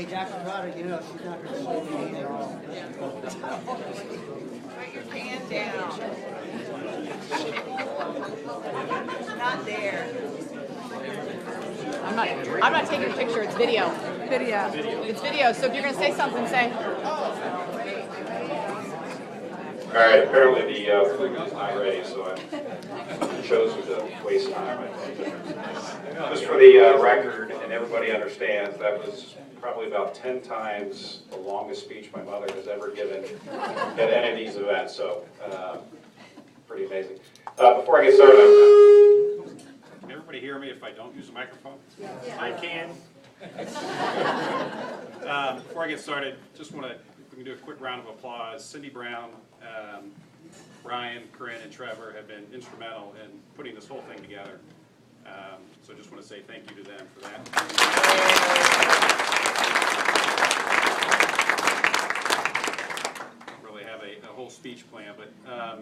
Dr. Prada, she's not going to slow me at all. Put your hand down. Not there. I'm not taking a picture, it's video. Video. It's video, so if you're gonna say something, say. All right, apparently the food is not ready, so I'm chosen to waste time, I think. Just for the record, and everybody understands, that was probably about 10 times the longest speech my mother has ever given at any of these events, so pretty amazing. Before I get started, can everybody hear me if I don't use a microphone? I can. Before I get started, just want to, we can do a quick round of applause. Cindy Brown, Brian, Corinne, and Trevor have been instrumental in putting this whole thing together. So I just want to say thank you to them for that. I don't really have a whole speech plan, but I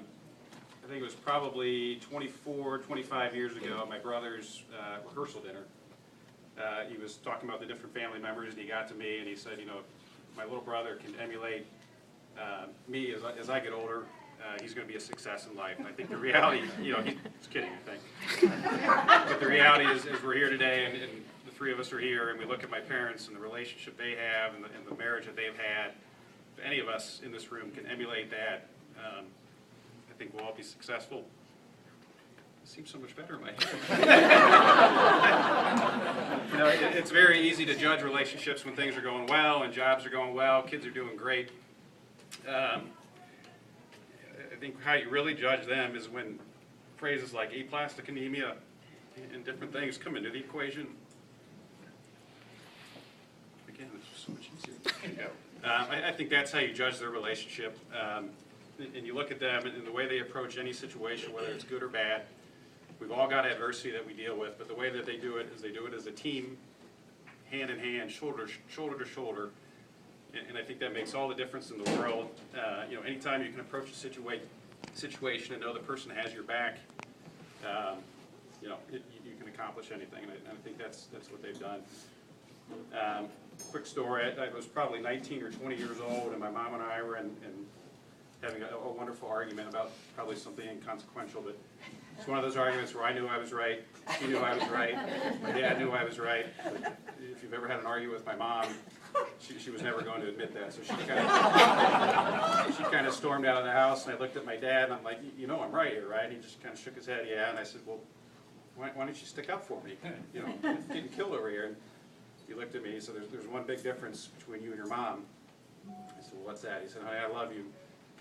think it was probably 24, 25 years ago at my brother's rehearsal dinner. He was talking about the different family members, and he got to me and he said, you know, if my little brother can emulate me as I get older, he's going to be a success in life. And I think the reality, you know, he's kidding, I think. But the reality is we're here today, and the three of us are here, and we look at my parents and the relationship they have and the marriage that they've had. If any of us in this room can emulate that, I think we'll all be successful. It seems so much better in my head. You know, it's very easy to judge relationships when things are going well and jobs are going well, kids are doing great. I think how you really judge them is when phrases like aplastic anemia and different things come into the equation. Again, it's so much easier. I think that's how you judge their relationship. And you look at them and the way they approach any situation, whether it's good or bad. We've all got adversity that we deal with, but the way that they do it is they do it as a team, hand in hand, shoulder to shoulder. And I think that makes all the difference in the world. You know, anytime you can approach a situation and know the person has your back, you know, you can accomplish anything. And I think that's what they've done. Quick story, I was probably 19 or 20 years old, and my mom and I were having a wonderful argument about probably something inconsequential, but it's one of those arguments where I knew I was right, she knew I was right, my dad knew I was right. But if you've ever had an argument with my mom, she was never going to admit that, so she kind of stormed out of the house, and I looked at my dad, and I'm like, you know I'm right here, right? And he just kind of shook his head, yeah, and I said, well, why don't you stick up for me? You know, I'm getting killed over here. And he looked at me, he said, there's one big difference between you and your mom. I said, well, what's that? He said, honey, I love you,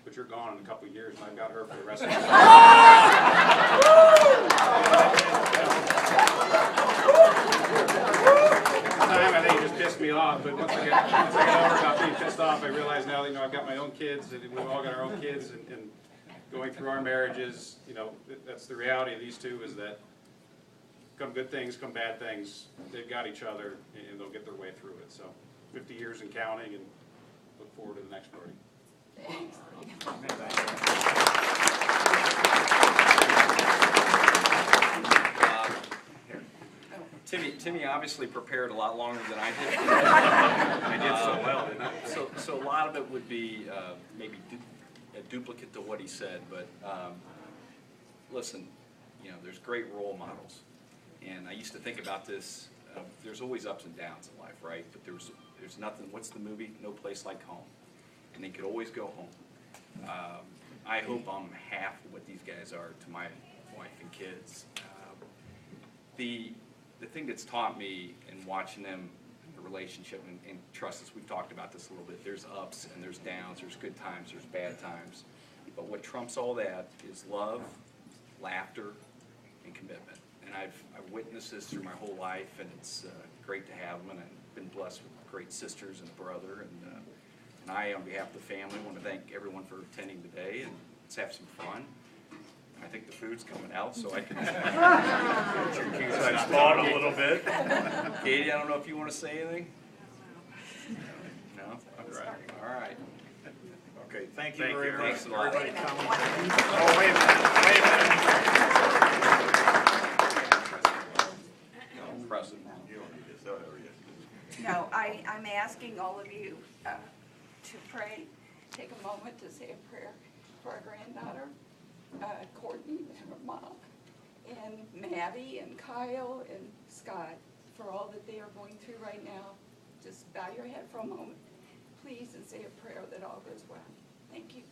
but you're gone in a couple of years, and I've got her for the rest of the time. I think it just pissed me off, but once I got over about being pissed off, I realized now, you know, I've got my own kids, and we've all got our own kids, and going through our marriages, you know, that's the reality of these two, is that come good things, come bad things, they've got each other, and they'll get their way through it. So 50 years and counting, and look forward to the next party. Timmy obviously prepared a lot longer than I did. I did so well, didn't I? So a lot of it would be maybe a duplicate to what he said, but listen, you know, there's great role models. And I used to think about this, there's always ups and downs in life, right? But there's nothing, what's the movie? No Place Like Home. And they could always go home. I hope I'm half of what these guys are to my wife and kids. The thing that's taught me in watching them, the relationship, and trust us, we've talked about this a little bit, there's ups and there's downs, there's good times, there's bad times. But what trumps all that is love, laughter, and commitment. And I've witnessed this through my whole life, and it's great to have them, and I've been blessed with great sisters and a brother, and I, on behalf of the family, want to thank everyone for attending today, and let's have some fun. I think the food's coming out, so I can Spawn a little bit. Katie, I don't know if you want to say anything? No? All right. Okay, thank you very much. Thanks a lot. Everybody come. Oh, wait a minute. Impressive. You don't need this. Oh, there he is. No, I'm asking all of you to pray, take a moment to say a prayer for our granddaughter, Courtney, and her mom, and Maddie, and Kyle, and Scott, for all that they are going through right now. Just bow your head for a moment, please, and say a prayer that all goes well. Thank you.